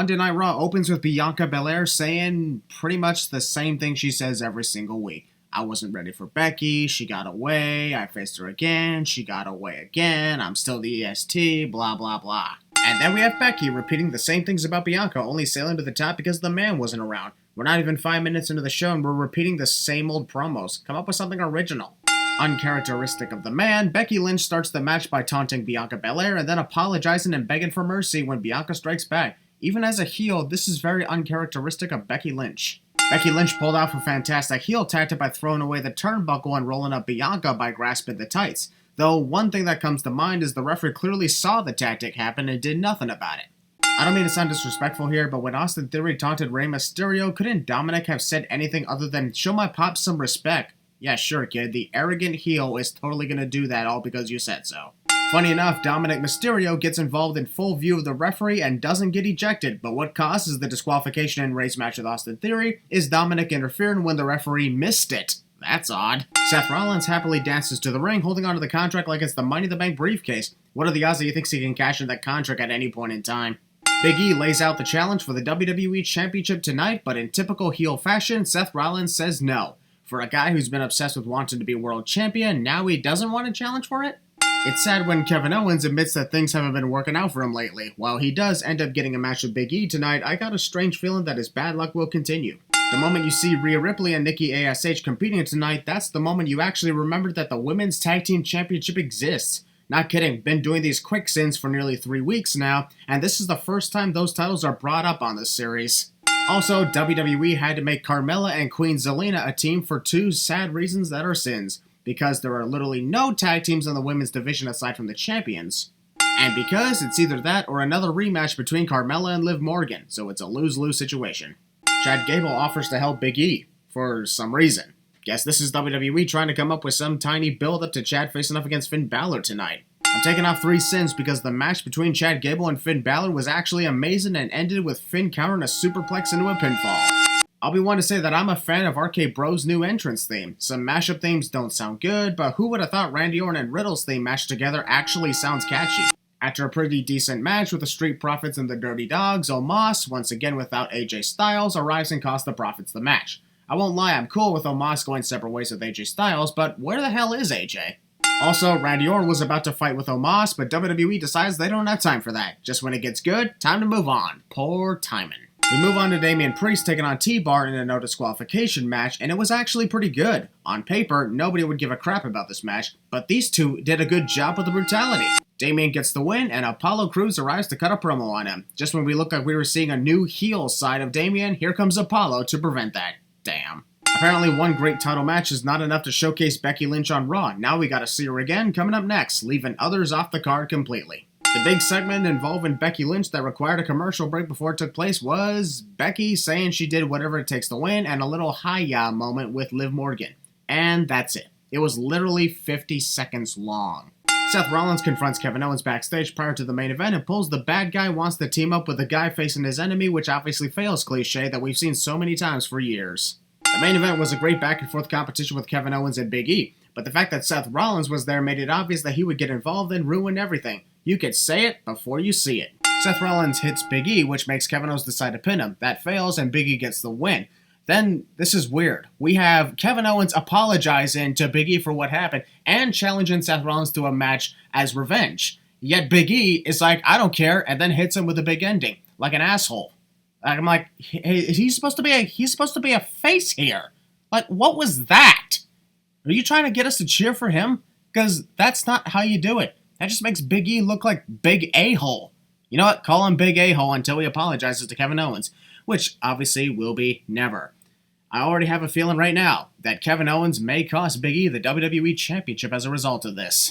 Monday Night Raw opens with Bianca Belair saying pretty much the same thing she says every single week. I wasn't ready for Becky, she got away, I faced her again, she got away again, I'm still the EST, blah blah blah. And then we have Becky repeating the same things about Bianca, only sailing to the top because the man wasn't around. We're not even 5 minutes into the show and we're repeating the same old promos. Come up with something original. Uncharacteristic of the man, Becky Lynch starts the match by taunting Bianca Belair and then apologizing and begging for mercy when Bianca strikes back. Even as a heel, this is very uncharacteristic of Becky Lynch. Becky Lynch pulled off a fantastic heel tactic by throwing away the turnbuckle and rolling up Bianca by grasping the tights. Though one thing that comes to mind is the referee clearly saw the tactic happen and did nothing about it. I don't mean to sound disrespectful here, but when Austin Theory taunted Rey Mysterio, couldn't Dominic have said anything other than show my pops some respect? Yeah, sure, kid, the arrogant heel is totally gonna do that all because you said so. Funny enough, Dominic Mysterio gets involved in full view of the referee and doesn't get ejected, but what causes the disqualification in Rey's match with Austin Theory is Dominic interfering when the referee missed it. That's odd. Seth Rollins happily dances to the ring, holding onto the contract like it's the Money in the Bank briefcase. What are the odds that he thinks he can cash in that contract at any point in time? Big E lays out the challenge for the WWE Championship tonight, but in typical heel fashion, Seth Rollins says no. For a guy who's been obsessed with wanting to be world champion, now he doesn't want a challenge for it? It's sad when Kevin Owens admits that things haven't been working out for him lately. While he does end up getting a match with Big E tonight, I got a strange feeling that his bad luck will continue. The moment you see Rhea Ripley and Nikki ASH competing tonight, that's the moment you actually remember that the Women's Tag Team Championship exists. Not kidding, been doing these QUICKSINS for nearly 3 weeks now, and this is the first time those titles are brought up on this series. Also, WWE had to make Carmella and Queen Zelina a team for 2 sad reasons that are sins. Because there are literally no tag teams in the women's division aside from the champions. And because it's either that or another rematch between Carmella and Liv Morgan, so it's a lose-lose situation. Chad Gable offers to help Big E, for some reason. Guess this is WWE trying to come up with some tiny build-up to Chad facing off against Finn Balor tonight. I'm taking off 3 sins because the match between Chad Gable and Finn Balor was actually amazing and ended with Finn countering a superplex into a pinfall. I'll be one to say that I'm a fan of RK Bro's new entrance theme. Some mashup themes don't sound good, but who would have thought Randy Orton and Riddle's theme matched together actually sounds catchy? After a pretty decent match with the Street Profits and the Dirty Dogs, Omos, once again without AJ Styles, arrives and costs the Profits the match. I won't lie, I'm cool with Omos going separate ways with AJ Styles, but where the hell is AJ? Also, Randy Orton was about to fight with Omos, but WWE decides they don't have time for that. Just when it gets good, time to move on. Poor timing. We move on to Damian Priest taking on T-Bar in a no disqualification match, and it was actually pretty good. On paper, nobody would give a crap about this match, but these two did a good job with the brutality. Damian gets the win, and Apollo Crews arrives to cut a promo on him. Just when we looked like we were seeing a new heel side of Damian, here comes Apollo to prevent that. Damn. Apparently one great title match is not enough to showcase Becky Lynch on Raw. Now we gotta see her again coming up next, leaving others off the card completely. The big segment involving Becky Lynch that required a commercial break before it took place was Becky saying she did whatever it takes to win and a little hi-ya moment with Liv Morgan. And that's it. It was literally 50 seconds long. Seth Rollins confronts Kevin Owens backstage prior to the main event and pulls the bad guy wants to team up with the guy facing his enemy, which obviously fails cliche that we've seen so many times for years. The main event was a great back and forth competition with Kevin Owens and Big E, but the fact that Seth Rollins was there made it obvious that he would get involved and ruin everything. You could say it before you see it. Seth Rollins hits Big E, which makes Kevin Owens decide to pin him. That fails, and Big E gets the win. Then, this is weird. We have Kevin Owens apologizing to Big E for what happened and challenging Seth Rollins to a match as revenge. Yet Big E is like, I don't care, and then hits him with a big ending, like an asshole. I'm like, hey, he's supposed to be a face here. Like, what was that? Are you trying to get us to cheer for him? Because that's not how you do it. That just makes Big E look like Big A-hole. You know what? Call him Big A-hole until he apologizes to Kevin Owens, which obviously will be never. I already have a feeling right now that Kevin Owens may cost Big E the WWE Championship as a result of this.